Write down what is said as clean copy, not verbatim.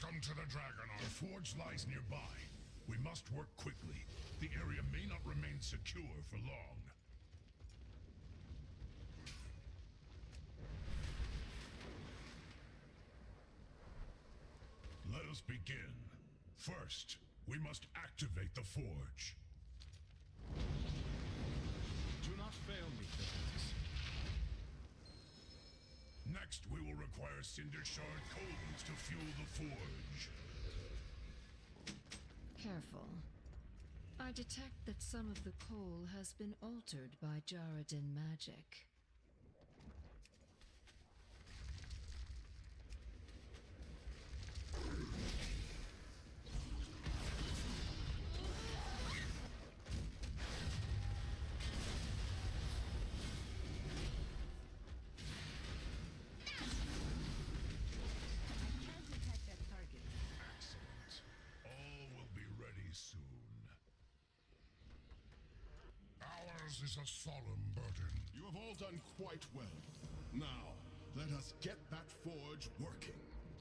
Welcome to the Dragonheart. The forge lies nearby. We must work quickly. The area may not remain secure for long. Let us begin. First, we must activate the forge. Do not fail me, Thetis. Next, we will require Cinder Shard coals to fuel the forge. Careful. I detect that some of the coal has been altered by Jarradin magic. Excellent. All will be ready soon. Ours is a solemn burden. You have all done quite well. Now, let us get that forge working.